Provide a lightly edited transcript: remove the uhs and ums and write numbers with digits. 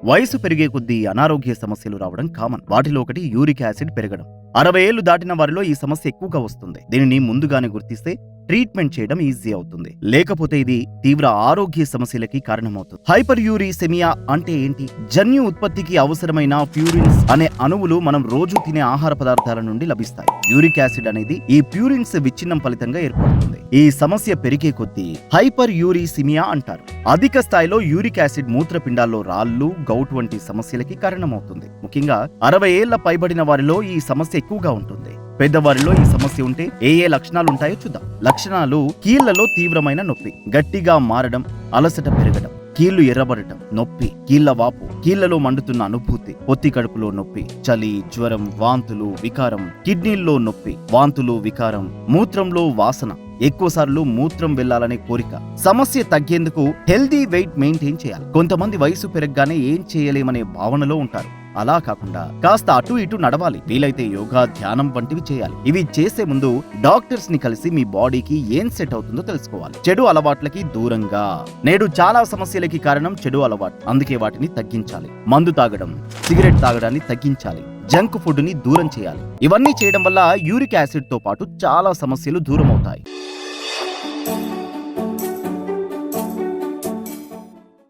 వయసు పెరిగే కొద్దీ అనారోగ్య సమస్యలు రావడం కామన్. వాటిలో ఒకటి యూరిక్ యాసిడ్ పెరగడం. 60 ఏళ్లు దాటిన వారిలో ఈ సమస్య ఎక్కువగా వస్తుంది. దీనిని ముందుగానే గుర్తిస్తే ట్రీట్మెంట్ చేయడం ఈజీ అవుతుంది. లేకపోతే ఇది తీవ్ర ఆరోగ్య సమస్యలకి కారణమవుతుంది. హైపర్ యూరిసెమియా అంటే ఏంటి? జన్యు ఉత్పత్తికి అవసరమైన ప్యూరిన్స్ అనే అణువులు మనం రోజు తినే ఆహార పదార్థాల నుండి లభిస్తాయి. యూరిక్ యాసిడ్ అనేది ఈ ప్యూరిన్స్ విచ్ఛిన్నం ఫలితంగా ఏర్పడుతుంది. ఈ సమస్య పెరిగే కొద్దీ హైపర్ యూరిసెమియా అంటారు. అధిక స్థాయిలో యూరిక్ యాసిడ్ మూత్రపిండాల్లో రాళ్లు, గౌట్ వంటి సమస్యలకి కారణమవుతుంది. ముఖ్యంగా 60 ఏళ్ల పైబడిన వారిలో ఈ సమస్య ఎక్కువగా ఉంటుంది. పెద్దవారిలో ఈ సమస్య ఉంటే ఏ లక్షణాలు ఉంటాయో చూద్దాం. లక్షణాలు: కీళ్లలో తీవ్రమైన నొప్పి, గట్టిగా మారడం, అలసట పెరగడం, కీళ్లు ఎర్రబడటం, నొప్పి, కీళ్ల వాపు, కీళ్లలో మండుతున్న అనుభూతి, పొత్తి కడుపులో నొప్పి, చలి, జ్వరం, వాంతులు, వికారం, కిడ్నీల్లో నొప్పి, వాంతులు, వికారం, మూత్రంలో వాసన, ఎక్కువసార్లు మూత్రం వెళ్లాలనే కోరిక. సమస్య తగ్గేందుకు హెల్దీ వెయిట్ మెయింటైన్ చేయాలి. కొంతమంది వయసు పెరగగానే ఏం చేయలేమనే భావనలో ఉంటారు. అలా కాకుండా కాస్త అటు ఇటు నడవాలి. వీలైతే యోగా, ధ్యానం వంటివి చేయాలి. ఇవి చేసే ముందు డాక్టర్స్ ని కలిసి మీ బాడీకి ఏం సెట్ అవుతుందో తెలుసుకోవాలి. చెడు అలవాట్లకి దూరంగా. నేడు చాలా సమస్యలకి కారణం చెడు అలవాటు. అందుకే వాటిని తగ్గించాలి. మందు తాగడం, సిగరెట్ తాగడాన్ని తగ్గించాలి. జంక్ ఫుడ్ ని దూరం చేయాలి. ఇవన్నీ చేయడం వల్ల యూరిక్ యాసిడ్ తో పాటు చాలా సమస్యలు దూరం అవుతాయి.